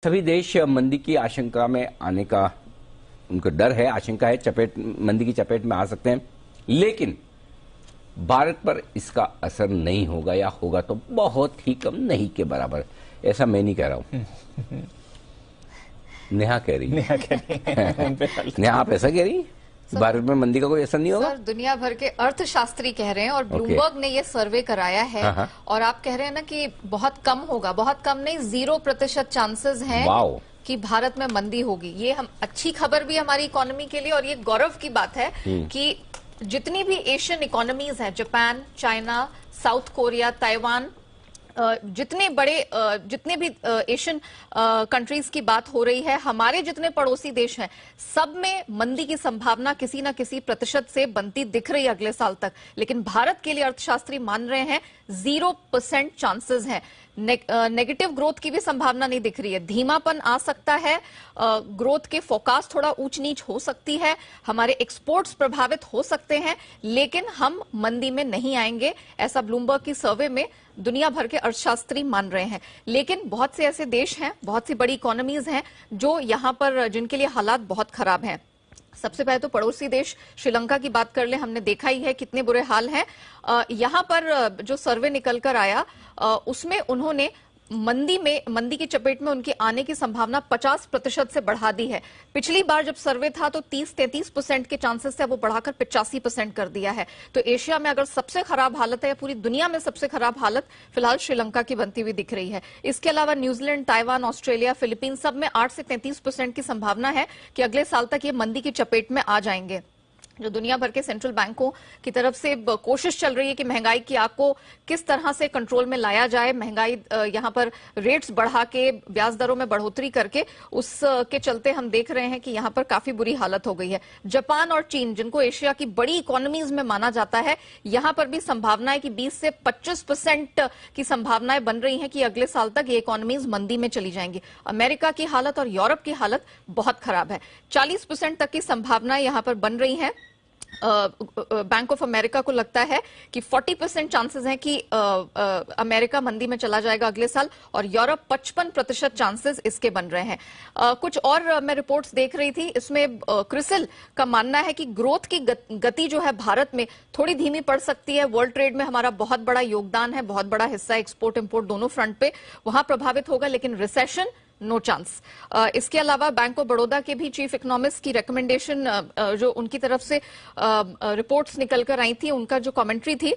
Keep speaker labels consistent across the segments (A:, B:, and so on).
A: सभी देश मंदी की आशंका में आने का उनको डर है, आशंका है, मंदी की चपेट में आ सकते हैं, लेकिन भारत पर इसका असर नहीं होगा या होगा तो बहुत ही कम, नहीं के बराबर। ऐसा मैं नहीं कह रहा हूं, नेहा कह रही है। नेहा, आप ऐसा कह रही? भारत में मंदी का कोई असर नहीं होगा?
B: सर, दुनिया भर के अर्थशास्त्री कह रहे हैं और ब्लूमबर्ग ने ये सर्वे कराया है। और आप कह रहे हैं ना कि बहुत कम होगा, बहुत कम नहीं, 0% चांसेस हैं कि भारत में मंदी होगी। ये हम अच्छी खबर भी हमारी इकोनॉमी के लिए, और ये गौरव की बात है कि जितनी भी एशियन इकोनॉमीज हैं, Japan, China, south Korea, Taiwan, जितने भी एशियन कंट्रीज की बात हो रही है, हमारे जितने पड़ोसी देश हैं, सब में मंदी की संभावना किसी न किसी प्रतिशत से बनती दिख रही है अगले साल तक। लेकिन भारत के लिए अर्थशास्त्री मान रहे हैं 0% चांसेस हैं। नेगेटिव ग्रोथ की भी संभावना नहीं दिख रही है, धीमापन आ सकता है, ग्रोथ के फोरकास्ट थोड़ा ऊंच नीच हो सकती है, हमारे एक्सपोर्ट्स प्रभावित हो सकते हैं, लेकिन हम मंदी में नहीं आएंगे, ऐसा ब्लूमबर्ग की सर्वे में दुनिया भर के अर्थशास्त्री मान रहे हैं। लेकिन बहुत से ऐसे देश हैं, बहुत सी बड़ी इकोनॉमीज हैं जो यहां पर, जिनके लिए हालात बहुत खराब हैं। सबसे पहले तो पड़ोसी देश श्रीलंका की बात कर ले, हमने देखा ही है कितने बुरे हाल हैं। यहां पर जो सर्वे निकल कर आया उसमें उन्होंने मंदी की चपेट में उनके आने की संभावना 50% से बढ़ा दी है। पिछली बार जब सर्वे था तो 30-33% के चांसेस थे, वो बढ़ाकर 85% कर दिया है। तो एशिया में अगर सबसे खराब हालत है, या पूरी दुनिया में सबसे खराब हालत फिलहाल श्रीलंका की बनती हुई दिख रही है। इसके अलावा न्यूजीलैंड, ताइवान, ऑस्ट्रेलिया, फिलीपींस, सब में 8 से 33% की संभावना है कि अगले साल तक ये मंदी की चपेट में आ जाएंगे। जो दुनिया भर के सेंट्रल बैंकों की तरफ से कोशिश चल रही है कि महंगाई की आग को किस तरह से कंट्रोल में लाया जाए, महंगाई यहां पर रेट्स बढ़ा के, ब्याज दरों में बढ़ोतरी करके, उसके चलते हम देख रहे हैं कि यहां पर काफी बुरी हालत हो गई है। जापान और चीन, जिनको एशिया की बड़ी इकोनॉमीज में माना जाता है, यहां पर भी संभावना है कि 20 से 25% की संभावनाएं बन रही हैं कि अगले साल तक ये इकोनॉमीज मंदी में चली जाएंगी। अमेरिका की हालत और यूरोप की हालत बहुत खराब है। 40% तक की संभावनाएं यहां पर बन रही हैं। बैंक ऑफ अमेरिका को लगता है कि 40% चांसेस हैं कि अमेरिका मंदी में चला जाएगा अगले साल, और यूरोप 55% चांसेस इसके बन रहे हैं। कुछ और मैं रिपोर्ट्स देख रही थी, इसमें क्रिसिल का मानना है कि ग्रोथ की गति जो है भारत में थोड़ी धीमी पड़ सकती है। वर्ल्ड ट्रेड में हमारा बहुत बड़ा योगदान है, बहुत बड़ा हिस्सा एक्सपोर्ट इंपोर्ट दोनों फ्रंट पे, वहां प्रभावित होगा, लेकिन रिसेशन नो चांस। इसके अलावा बैंक ऑफ बड़ौदा के भी चीफ इकोनॉमिस्ट की रिकमेंडेशन, जो उनकी तरफ से रिपोर्ट्स निकलकर आई थी, उनका जो कमेंट्री थी,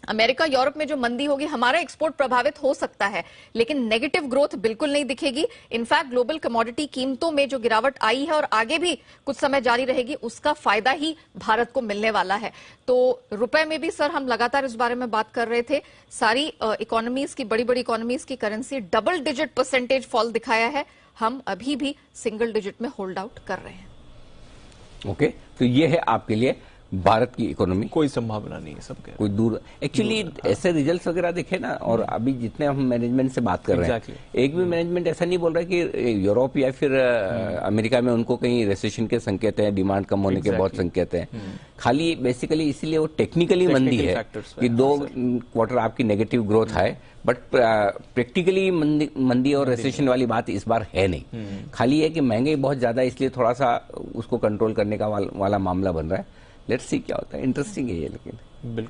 B: अमेरिका यूरोप में जो मंदी होगी, हमारा एक्सपोर्ट प्रभावित हो सकता है, लेकिन नेगेटिव ग्रोथ बिल्कुल नहीं दिखेगी। इनफैक्ट ग्लोबल कमोडिटी कीमतों में जो गिरावट आई है और आगे भी कुछ समय जारी रहेगी, उसका फायदा ही भारत को मिलने वाला है। तो रुपए में भी सर, हम लगातार इस बारे में बात कर रहे थे, सारी इकोनॉमीज की, बड़ी बड़ी इकोनॉमीज की currency double digit percentage fall दिखाया है, हम अभी भी सिंगल डिजिट में होल्ड आउट कर रहे हैं।
A: ओके, तो ये है आपके लिए भारत की इकोनॉमी,
C: कोई संभावना नहीं है, सब
A: कोई दूर। एक्चुअली ऐसे रिजल्ट्स वगैरह देखे ना, और अभी जितने हम मैनेजमेंट से बात कर रहे हैं, एक भी मैनेजमेंट ऐसा नहीं बोल रहा कि यूरोप या फिर अमेरिका में उनको कहीं रिसेशन के संकेत हैं, डिमांड कम होने के बहुत संकेत हैं। खाली बेसिकली इसीलिए वो टेक्निकली मंदी है कि 2 क्वार्टर आपकी नेगेटिव ग्रोथ है, बट प्रैक्टिकली मंदी और रिसेशन वाली बात इस बार है नहीं। खाली है कि महंगाई बहुत ज्यादा, इसलिए थोड़ा सा उसको कंट्रोल करने का वाला मामला बन रहा है। लेट्स सी क्या होता है। इंटरेस्टिंग है ये, लेकिन बिल्कुल।